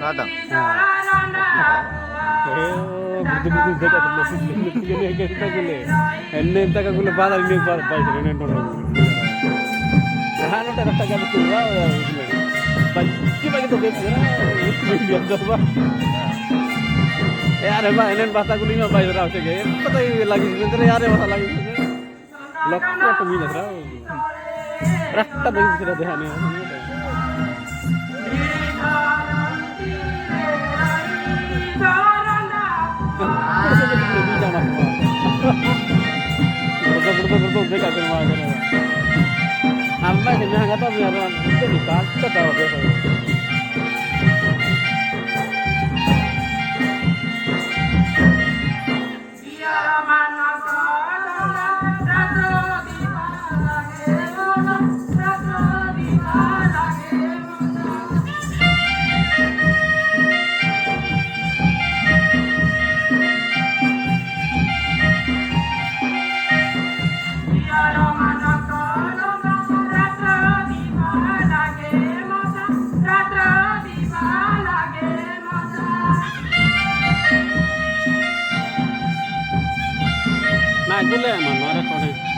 Ada. butuh-butuh dekat terus ini kita gule enne taka gule badal ini baik ini nonton nah tak kata betul lah bagi bagi tu besi biar apa ya ada mah ini bahasa gule mah baik terus saja pata lagi sebentar ya ada bahasa lagi lokal tu minat terus rata bagi sudah deh ni betul dekat rumah kan. Amma sebenarnya kata biar orang itu dikata tahu biasa. Nah, boleh mana ada kau